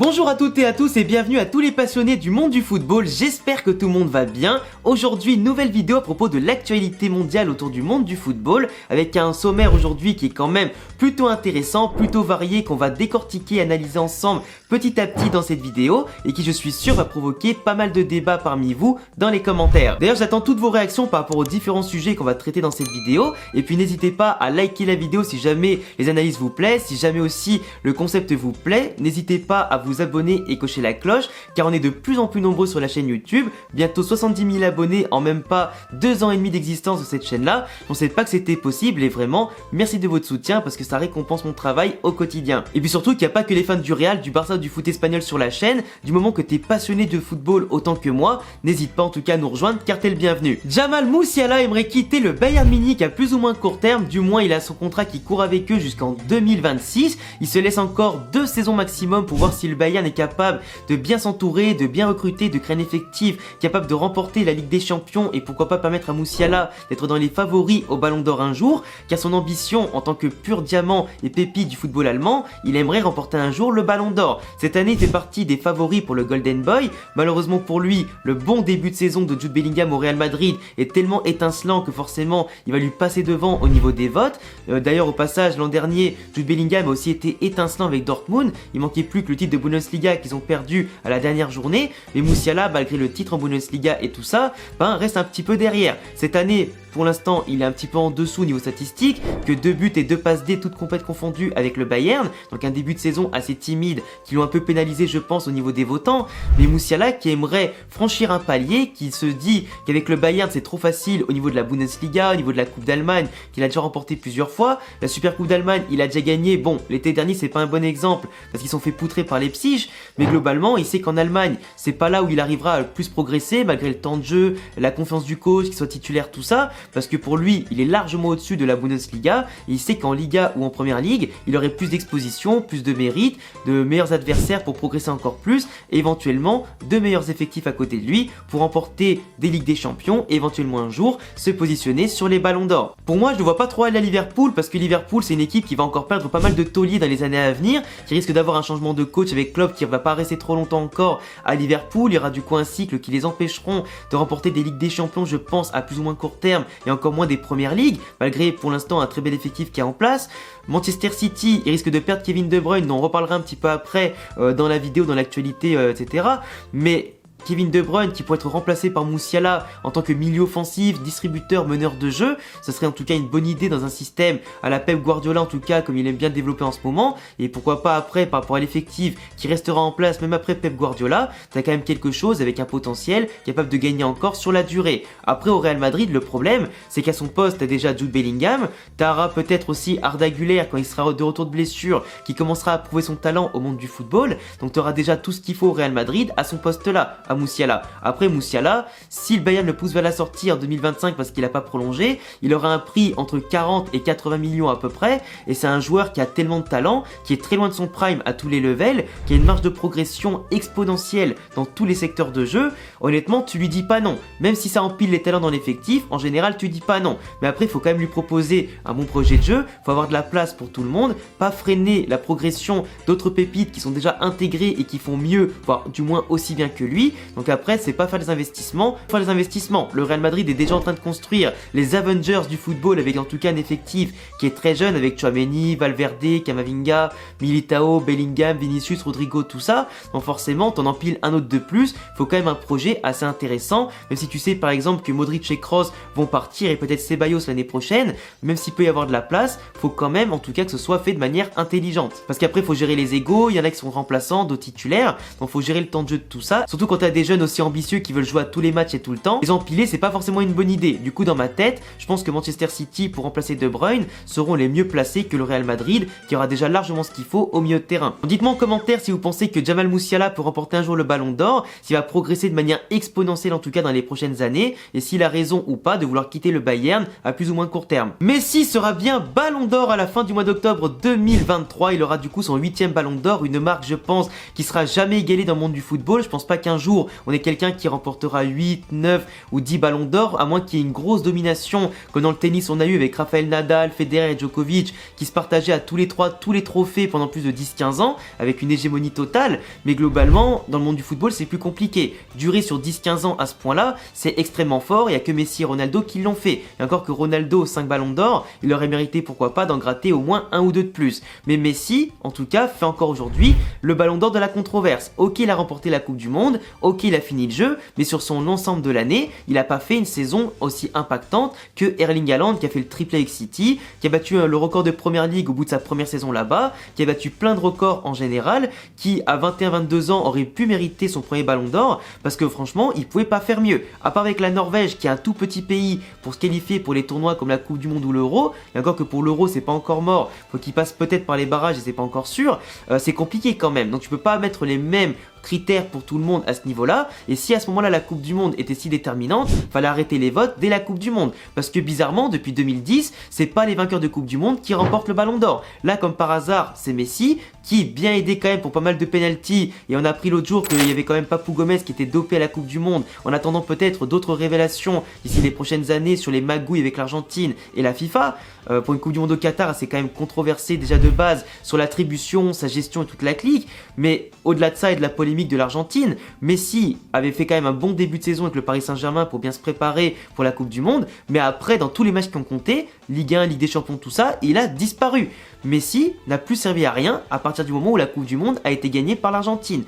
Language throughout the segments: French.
Bonjour à toutes et à tous et bienvenue à tous les passionnés du monde du football, j'espère que tout le monde va bien. Aujourd'hui, nouvelle vidéo à propos de l'actualité mondiale autour du monde du football, avec un sommaire aujourd'hui qui est quand même plutôt intéressant, plutôt varié, qu'on va décortiquer et analyser ensemble petit à petit dans cette vidéo, et qui je suis sûr va provoquer pas mal de débats parmi vous dans les commentaires. D'ailleurs, j'attends toutes vos réactions par rapport aux différents sujets qu'on va traiter dans cette vidéo, et puis n'hésitez pas à liker la vidéo si jamais les analyses vous plaisent, si jamais aussi le concept vous plaît, n'hésitez pas à vous abonner et cocher la cloche, car on est de plus en plus nombreux sur la chaîne YouTube, bientôt 70 000 abonnés en même pas 2 ans et demi d'existence de cette chaîne-là. Je ne savais pas que c'était possible et vraiment, merci de votre soutien parce que ça récompense mon travail au quotidien. Et puis surtout qu'il n'y a pas que les fans du Real, du Barça, du foot espagnol sur la chaîne, du moment que t'es passionné de football autant que moi, n'hésite pas en tout cas à nous rejoindre car t'es le bienvenu. Jamal Musiala aimerait quitter le Bayern Munich à plus ou moins court terme, du moins il a son contrat qui court avec eux jusqu'en 2026, il se laisse encore 2 saisons maximum pour voir si le Bayern est capable de bien s'entourer, de bien recruter, de créer un effectif capable de remporter la Ligue des Champions et pourquoi pas permettre à Musiala d'être dans les favoris au Ballon d'Or un jour, car son ambition en tant que pur diamant et pépite du football allemand, il aimerait remporter un jour le Ballon d'Or. Cette année il fait partie des favoris pour le Golden Boy, malheureusement pour lui, le bon début de saison de Jude Bellingham au Real Madrid est tellement étincelant que forcément il va lui passer devant au niveau des votes. D'ailleurs au passage l'an dernier, Jude Bellingham a aussi été étincelant avec Dortmund, il manquait plus que le titre de Bundesliga qu'ils ont perdu à la dernière journée, mais Musiala malgré le titre en Bundesliga et tout ça, reste un petit peu derrière. Cette année, pour l'instant, il est un petit peu en dessous au niveau statistique, que 2 buts et 2 passes D toutes complètes confondues avec le Bayern, donc un début de saison assez timide qui l'ont un peu pénalisé je pense au niveau des votants, mais Musiala qui aimerait franchir un palier, qui se dit qu'avec le Bayern c'est trop facile au niveau de la Bundesliga, au niveau de la Coupe d'Allemagne qu'il a déjà remporté plusieurs fois, la Super Coupe d'Allemagne il a déjà gagné, bon l'été dernier c'est pas un bon exemple parce qu'ils sont fait poutrer par Leipzig, mais globalement il sait qu'en Allemagne c'est pas là où il arrivera à le plus progresser malgré le temps de jeu, la confiance du coach, qu'il soit titulaire, tout ça, parce que pour lui il est largement au-dessus de la Bundesliga et il sait qu'en Liga ou en Première Ligue il aurait plus d'exposition, plus de mérite, de meilleurs adversaires pour progresser encore plus et éventuellement de meilleurs effectifs à côté de lui pour remporter des Ligues des Champions et éventuellement un jour se positionner sur les Ballons d'Or. Pour moi je ne vois pas trop aller à Liverpool parce que Liverpool c'est une équipe qui va encore perdre pas mal de tauliers dans les années à venir, qui risque d'avoir un changement de coach avec Klopp qui ne va pas rester trop longtemps encore à Liverpool, il y aura du coup un cycle qui les empêcheront de remporter des Ligues des Champions je pense à plus ou moins court terme et encore moins des Premières Ligues, malgré pour l'instant un très bel effectif qui est en place. Manchester City, il risque de perdre Kevin De Bruyne, dont on reparlera un petit peu après dans la vidéo, dans l'actualité, etc. Mais Kevin De Bruyne qui pourrait être remplacé par Musiala en tant que milieu offensif, distributeur, meneur de jeu, ce serait en tout cas une bonne idée dans un système à la Pep Guardiola en tout cas comme il aime bien développer en ce moment, et pourquoi pas après par rapport à l'effectif qui restera en place même après Pep Guardiola, t'as quand même quelque chose avec un potentiel capable de gagner encore sur la durée. Après au Real Madrid le problème c'est qu'à son poste t'as déjà Jude Bellingham, t'auras peut-être aussi Arda Güler quand il sera de retour de blessure qui commencera à prouver son talent au monde du football, donc t'auras déjà tout ce qu'il faut au Real Madrid à son poste là, à Musiala. Après Musiala, si le Bayern le pousse vers la sortie en 2025 parce qu'il n'a pas prolongé, il aura un prix entre 40 et 80 millions à peu près, et c'est un joueur qui a tellement de talent, qui est très loin de son prime à tous les levels, qui a une marge de progression exponentielle dans tous les secteurs de jeu. Honnêtement, tu lui dis pas non. Même si ça empile les talents dans l'effectif, en général tu dis pas non. Mais après, il faut quand même lui proposer un bon projet de jeu, il faut avoir de la place pour tout le monde, pas freiner la progression d'autres pépites qui sont déjà intégrées et qui font mieux, voire du moins aussi bien que lui. Donc après, c'est pas faire des investissements. Le Real Madrid est déjà en train de construire les Avengers du football avec en tout cas un effectif qui est très jeune avec Tchouaméni, Valverde, Camavinga, Militao, Bellingham, Vinicius, Rodrigo, tout ça. Donc forcément, t'en empiles un autre de plus. Faut quand même un projet assez intéressant. Même si tu sais par exemple que Modric et Kroos vont partir et peut-être Ceballos l'année prochaine, même s'il peut y avoir de la place, faut quand même en tout cas que ce soit fait de manière intelligente. Parce qu'après, faut gérer les égos. Il y en a qui sont remplaçants, d'autres titulaires. Donc faut gérer le temps de jeu de tout ça. Surtout quand t'as des jeunes aussi ambitieux qui veulent jouer à tous les matchs et tout le temps, les empiler c'est pas forcément une bonne idée. Du coup dans ma tête, je pense que Manchester City pour remplacer De Bruyne seront les mieux placés que le Real Madrid qui aura déjà largement ce qu'il faut au milieu de terrain. Dites-moi en commentaire si vous pensez que Jamal Musiala peut remporter un jour le Ballon d'Or, s'il va progresser de manière exponentielle en tout cas dans les prochaines années, et s'il a raison ou pas de vouloir quitter le Bayern à plus ou moins court terme. Messi sera bien Ballon d'Or à la fin du mois d'octobre 2023, il aura du coup son 8e Ballon d'Or, une marque je pense qui sera jamais égalée dans le monde du football. Je pense pas qu'un jour tour, on est quelqu'un qui remportera 8, 9 ou 10 ballons d'or, à moins qu'il y ait une grosse domination, comme dans le tennis on a eu avec Rafael Nadal, Federer et Djokovic, qui se partageaient à tous les trois tous les trophées pendant plus de 10-15 ans, avec une hégémonie totale. Mais globalement, dans le monde du football, c'est plus compliqué. Durer sur 10-15 ans à ce point-là, c'est extrêmement fort, il n'y a que Messi et Ronaldo qui l'ont fait. Et encore que Ronaldo, 5 ballons d'or, il aurait mérité pourquoi pas d'en gratter au moins un ou deux de plus. Mais Messi, en tout cas, fait encore aujourd'hui le ballon d'or de la controverse. Ok, il a remporté la Coupe du Monde, ok, il a fini le jeu, mais sur son ensemble de l'année, il n'a pas fait une saison aussi impactante que Erling Haaland, qui a fait le triplé avec City, qui a battu le record de Première Ligue au bout de sa première saison là-bas, qui a battu plein de records en général, qui à 21-22 ans aurait pu mériter son premier ballon d'or, parce que franchement, il pouvait pas faire mieux. À part avec la Norvège, qui est un tout petit pays pour se qualifier pour les tournois comme la Coupe du Monde ou l'Euro, et encore que pour l'Euro, c'est pas encore mort, faut qu'il passe peut-être par les barrages et c'est pas encore sûr, c'est compliqué quand même. Donc tu peux pas mettre les mêmes critères pour tout le monde à ce niveau-là, et si à ce moment-là la Coupe du Monde était si déterminante, fallait arrêter les votes dès la Coupe du Monde, parce que bizarrement depuis 2010, c'est pas les vainqueurs de Coupe du Monde qui remportent le Ballon d'Or. Là comme par hasard, c'est Messi, qui bien aidé quand même pour pas mal de pénaltys, et on a appris l'autre jour qu'il y avait quand même Papou Gomez qui était dopé à la Coupe du Monde, en attendant peut-être d'autres révélations d'ici les prochaines années sur les magouilles avec l'Argentine et la FIFA. Pour une Coupe du Monde au Qatar, c'est quand même controversé déjà de base sur l'attribution, sa gestion et toute la clique, mais au-delà de ça et de la polémique de l'Argentine, Messi avait fait quand même un bon début de saison avec le Paris Saint-Germain pour bien se préparer pour la Coupe du Monde, mais après dans tous les matchs qui ont compté, Ligue 1, Ligue des Champions, tout ça, il a disparu. Messi n'a plus servi à rien à partir du moment où la Coupe du Monde a été gagnée par l'Argentine.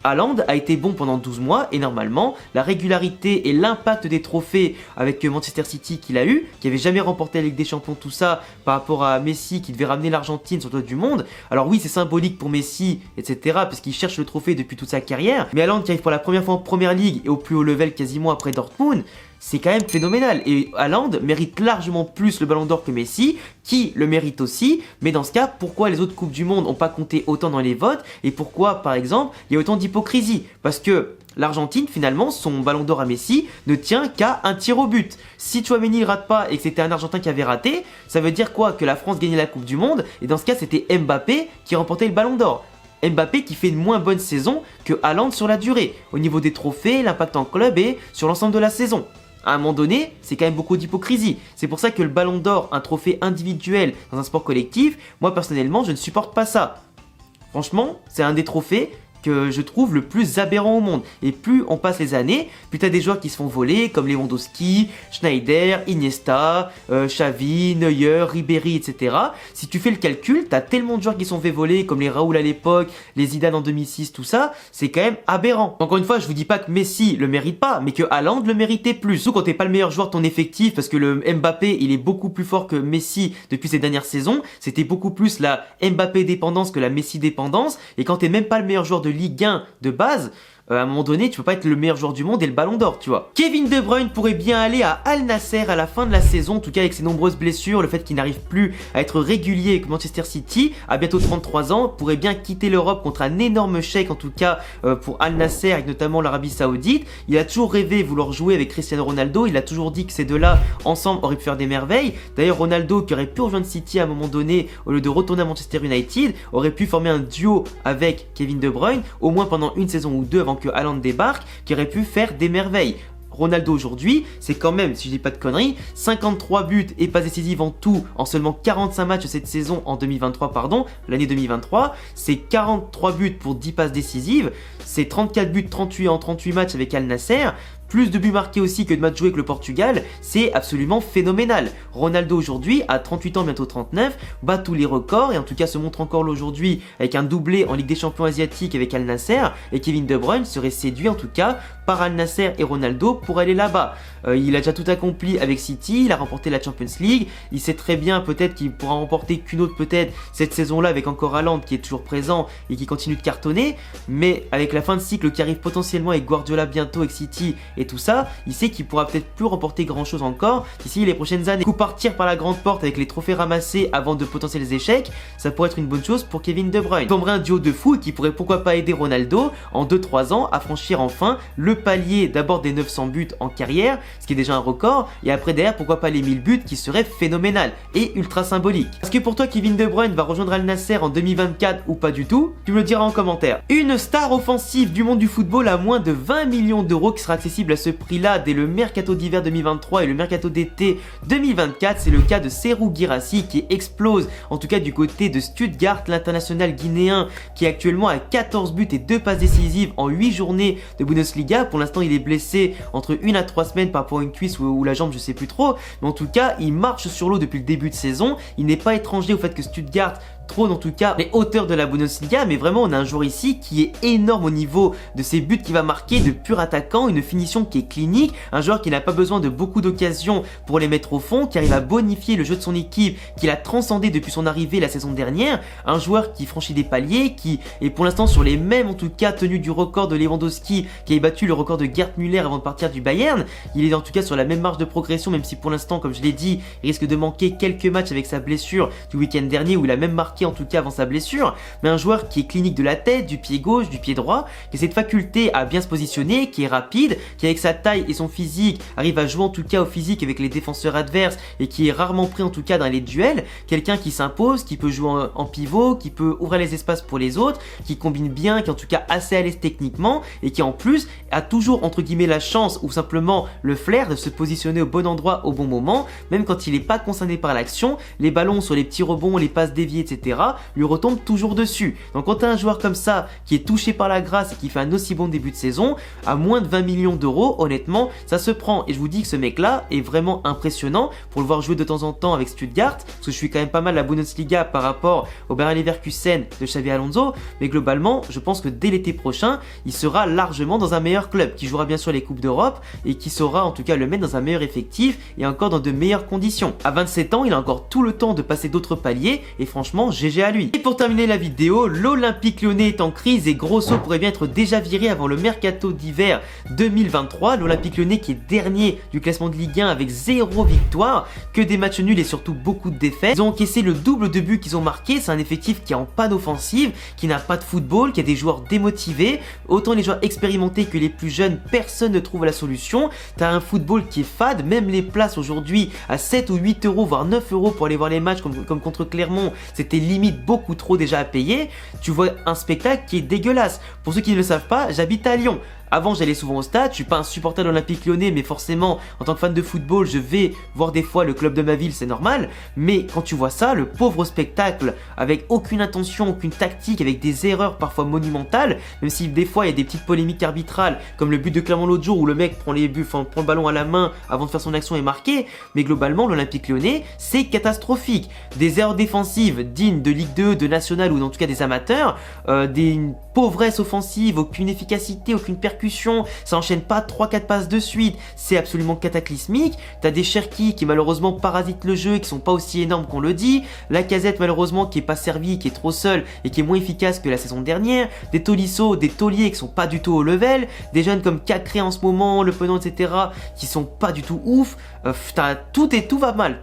Haaland a été bon pendant 12 mois et normalement la régularité et l'impact des trophées avec Manchester City qu'il a eu, qui avait jamais remporté la Ligue des Champions, tout ça par rapport à Messi qui devait ramener l'Argentine sur le toit du monde. Alors oui, c'est symbolique pour Messi, etc. parce qu'il cherche le trophée depuis toute sa carrière, mais Haaland qui arrive pour la première fois en Première Ligue et au plus haut level quasiment après Dortmund, c'est quand même phénoménal. Et Haaland mérite largement plus le Ballon d'Or que Messi, qui le mérite aussi. Mais dans ce cas, pourquoi les autres Coupes du Monde n'ont pas compté autant dans les votes? Et pourquoi, par exemple, il y a autant d'hypocrisie? Parce que l'Argentine, finalement, son Ballon d'Or à Messi ne tient qu'à un tir au but. Si Tchouaméni ne rate pas et que c'était un Argentin qui avait raté, ça veut dire quoi? Que la France gagnait la Coupe du Monde. Et dans ce cas, c'était Mbappé qui remportait le Ballon d'Or. Mbappé qui fait une moins bonne saison que Haaland sur la durée, au niveau des trophées, l'impact en club et sur l'ensemble de la saison. À un moment donné, c'est quand même beaucoup d'hypocrisie. C'est pour ça que le Ballon d'Or, un trophée individuel dans un sport collectif, moi personnellement, je ne supporte pas ça. Franchement, c'est un des trophées que je trouve le plus aberrant au monde. Et plus on passe les années, plus t'as des joueurs qui se font voler, comme Lewandowski, Schneider, Iniesta, Xavi, Neuer, Ribéry, etc. Si tu fais le calcul, t'as tellement de joueurs qui sont fait voler, comme les Raoul à l'époque, les Zidane en 2006, tout ça, c'est quand même aberrant. Encore une fois, je vous dis pas que Messi le mérite pas, mais que Haaland le méritait plus. Surtout quand t'es pas le meilleur joueur de ton effectif, parce que le Mbappé, il est beaucoup plus fort que Messi depuis ces dernières saisons. C'était beaucoup plus la Mbappé dépendance que la Messi dépendance. Et quand t'es même pas le meilleur joueur de Ligue 1 de base, à un moment donné, tu peux pas être le meilleur joueur du monde et le Ballon d'Or, tu vois. Kevin De Bruyne pourrait bien aller à Al Nasser à la fin de la saison, en tout cas avec ses nombreuses blessures, le fait qu'il n'arrive plus à être régulier avec Manchester City, à bientôt 33 ans, pourrait bien quitter l'Europe contre un énorme chèque, en tout cas pour Al Nasser, avec notamment l'Arabie Saoudite. Il a toujours rêvé vouloir jouer avec Cristiano Ronaldo, il a toujours dit que ces deux-là, ensemble, auraient pu faire des merveilles. D'ailleurs, Ronaldo, qui aurait pu rejoindre City à un moment donné, au lieu de retourner à Manchester United, aurait pu former un duo avec Kevin De Bruyne, au moins pendant une saison ou deux avant que Haaland débarque, qui aurait pu faire des merveilles. Ronaldo aujourd'hui, c'est quand même, si je dis pas de conneries, 53 buts et passes décisives en tout en seulement 45 matchs cette saison en 2023, pardon, l'année 2023. C'est 43 buts pour 10 passes décisives, c'est 34 buts 38 en 38 matchs avec Al Nasser. Plus de buts marqués aussi que de matchs joués avec le Portugal, c'est absolument phénoménal. Ronaldo aujourd'hui, à 38 ans, bientôt 39, bat tous les records et en tout cas se montre encore aujourd'hui avec un doublé en Ligue des Champions asiatiques avec Al Nasser, et Kevin De Bruyne serait séduit en tout cas par Al Nasser et Ronaldo pour aller là-bas. Il a déjà tout accompli avec City, il a remporté la Champions League, il sait très bien peut-être qu'il pourra remporter qu'une autre peut-être cette saison-là avec encore Haaland qui est toujours présent et qui continue de cartonner, mais avec la fin de cycle qui arrive potentiellement avec Guardiola bientôt avec City et tout ça, il sait qu'il pourra peut-être plus remporter grand chose encore d'ici les prochaines années. Du coup, partir par la grande porte avec les trophées ramassés avant de potentiels échecs, ça pourrait être une bonne chose pour Kevin De Bruyne. Il formerait un duo de fou qui pourrait pourquoi pas aider Ronaldo en 2-3 ans à franchir enfin le palier d'abord des 900 buts en carrière, ce qui est déjà un record, et après derrière pourquoi pas les 1000 buts qui serait phénoménal et ultra symbolique. Est-ce que pour toi Kevin De Bruyne va rejoindre Al Nassr en 2024 ou pas du tout? Tu me le diras en commentaire. Une star offensive du monde du football à moins de 20 millions d'euros qui sera accessible à ce prix-là dès le mercato d'hiver 2023 et le mercato d'été 2024, c'est le cas de Serhou Guirassy qui explose, en tout cas du côté de Stuttgart, l'international guinéen qui est actuellement à 14 buts et 2 passes décisives en 8 journées de Bundesliga. Pour l'instant il est blessé entre 1 à 3 semaines par rapport à une cuisse ou la jambe, je sais plus trop, mais en tout cas il marche sur l'eau depuis le début de saison. Il n'est pas étranger au fait que Stuttgart trône en tout cas les hauteurs de la Bundesliga, mais vraiment on a un joueur ici qui est énorme au niveau de ses buts qu'il va marquer, de pur attaquant, une finition qui est clinique, un joueur qui n'a pas besoin de beaucoup d'occasions pour les mettre au fond, qui arrive à bonifier le jeu de son équipe, qu'il a transcendé depuis son arrivée la saison dernière, un joueur qui franchit des paliers, qui est pour l'instant sur les mêmes en tout cas tenues du record de Lewandowski qui a battu le record de Gerd Müller avant de partir du Bayern. Il est en tout cas sur la même marge de progression, même si pour l'instant comme je l'ai dit il risque de manquer quelques matchs avec sa blessure du week-end dernier où il a même marqué en tout cas avant sa blessure, mais un joueur qui est clinique de la tête, du pied gauche, du pied droit, qui a cette faculté à bien se positionner, qui est rapide, qui avec sa taille et son physique arrive à jouer en tout cas au physique avec les défenseurs adverses et qui est rarement pris en tout cas dans les duels, quelqu'un qui s'impose, qui peut jouer en pivot, qui peut ouvrir les espaces pour les autres, qui combine bien, qui est en tout cas assez à l'aise techniquement et qui en plus a toujours entre guillemets la chance ou simplement le flair de se positionner au bon endroit au bon moment, même quand il n'est pas concerné par l'action, les ballons sur les petits rebonds, les passes déviées, etc. lui retombe toujours dessus. Donc quand tu as un joueur comme ça qui est touché par la grâce et qui fait un aussi bon début de saison, à moins de 20 millions d'euros, honnêtement, ça se prend. Et je vous dis que ce mec-là est vraiment impressionnant pour le voir jouer de temps en temps avec Stuttgart, parce que je suis quand même pas mal la Bundesliga par rapport au Bayer Leverkusen de Xabi Alonso, mais globalement, je pense que dès l'été prochain, il sera largement dans un meilleur club, qui jouera bien sûr les Coupes d'Europe et qui saura en tout cas le mettre dans un meilleur effectif et encore dans de meilleures conditions. À 27 ans, il a encore tout le temps de passer d'autres paliers et franchement, GG à lui. Et pour terminer la vidéo, l'Olympique Lyonnais est en crise et Grosso pourrait bien être déjà viré avant le mercato d'hiver 2023. L'Olympique Lyonnais qui est dernier du classement de Ligue 1 avec 0 victoire, que des matchs nuls et surtout beaucoup de défaites. Ils ont encaissé le double de buts qu'ils ont marqué, c'est un effectif qui est en panne offensive, qui n'a pas de football, qui a des joueurs démotivés, autant les joueurs expérimentés que les plus jeunes, personne ne trouve la solution. T'as un football qui est fade, même les places aujourd'hui à 7 ou 8 euros voire 9 euros pour aller voir les matchs comme contre Clermont, c'était limite beaucoup trop déjà à payer. Tu vois un spectacle qui est dégueulasse. Pour ceux qui ne le savent pas, j'habite à Lyon. Avant j'allais souvent au stade, je suis pas un supporter de l'Olympique Lyonnais, mais forcément en tant que fan de football je vais voir des fois le club de ma ville, c'est normal. Mais quand tu vois ça, le pauvre spectacle avec aucune intention, aucune tactique, avec des erreurs parfois monumentales, même si des fois il y a des petites polémiques arbitrales comme le but de Clermont l'autre jour où le mec prend le ballon à la main avant de faire son action et marquer. Mais globalement l'Olympique Lyonnais c'est catastrophique. Des erreurs défensives dignes de Ligue 2, de National ou en tout cas des amateurs, des pauvresse offensive, aucune efficacité, aucune percussion, ça enchaîne pas 3-4 passes de suite, c'est absolument cataclysmique. T'as des Cherki qui malheureusement parasitent le jeu et qui sont pas aussi énormes qu'on le dit, Lacazette malheureusement qui est pas servi, qui est trop seul et qui est moins efficace que la saison dernière, des Tolisso, des Taulier qui sont pas du tout au level, des jeunes comme Cacré en ce moment, Le Penant, etc. qui sont pas du tout ouf.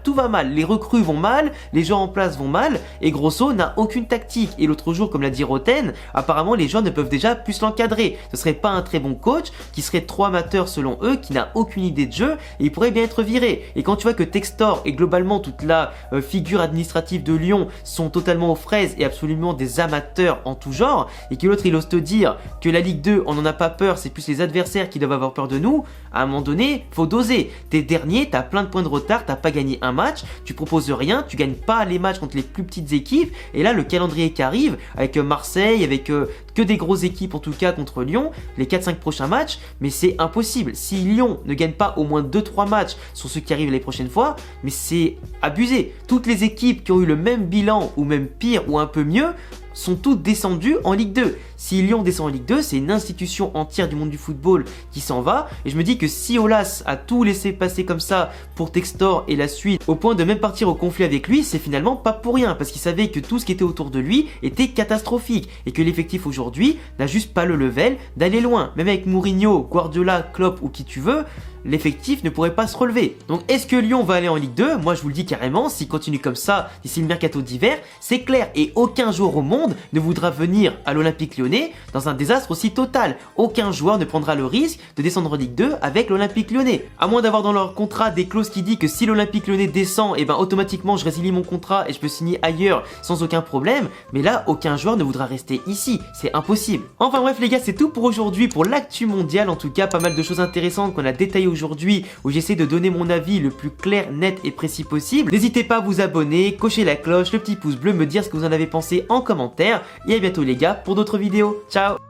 Tout va mal, les recrues vont mal, les gens en place vont mal et Grosso n'a aucune tactique. Et l'autre jour, comme l'a dit Roten, apparemment les gens ne peuvent déjà plus l'encadrer. Ce serait pas un très bon coach, qui serait trop amateur selon eux, qui n'a aucune idée de jeu et il pourrait bien être viré. Et quand tu vois que Textor et globalement toute la figure administrative de Lyon sont totalement aux fraises et absolument des amateurs en tout genre, et que l'autre il ose te dire que la Ligue 2 on en a pas peur, c'est plus les adversaires qui doivent avoir peur de nous, à un moment donné faut doser. T'es dernier, t'as plein de points de retard, t'as pas gagné un match, tu proposes rien, tu gagnes pas les matchs contre les plus petites équipes, et là le calendrier qui arrive avec Marseille, avec que des grosses équipes en tout cas contre Lyon, les 4-5 prochains matchs, mais c'est impossible. Si Lyon ne gagne pas au moins 2-3 matchs sur ceux qui arrivent les prochaines fois, mais c'est abusé. Toutes les équipes qui ont eu le même bilan ou même pire ou un peu mieux sont toutes descendues en Ligue 2. Si Lyon descend en Ligue 2, c'est une institution entière du monde du football qui s'en va. Et je me dis que si Aulas a tout laissé passer comme ça pour Textor et la suite, au point de même partir au conflit avec lui, c'est finalement pas pour rien. Parce qu'il savait que tout ce qui était autour de lui était catastrophique. Et que l'effectif aujourd'hui n'a juste pas le level d'aller loin. Même avec Mourinho, Guardiola, Klopp ou qui tu veux, l'effectif ne pourrait pas se relever. Donc est-ce que Lyon va aller en Ligue 2? Moi je vous le dis carrément, s'il continue comme ça d'ici le mercato d'hiver, c'est clair, et aucun joueur au monde ne voudra venir à l'Olympique Lyonnais dans un désastre aussi total. Aucun joueur ne prendra le risque de descendre en Ligue 2 avec l'Olympique Lyonnais. À moins d'avoir dans leur contrat des clauses qui disent que si l'Olympique Lyonnais descend, et ben automatiquement je résilie mon contrat et je peux signer ailleurs sans aucun problème, mais là aucun joueur ne voudra rester ici, c'est impossible. Enfin bref les gars, c'est tout pour aujourd'hui, pour l'actu mondiale. En tout cas, pas mal de choses intéressantes qu'on a détaillées aujourd'hui, où j'essaie de donner mon avis le plus clair, net et précis possible. N'hésitez pas à vous abonner, cocher la cloche, le petit pouce bleu, me dire ce que vous en avez pensé en commentaire, et à bientôt les gars pour d'autres vidéos. Ciao.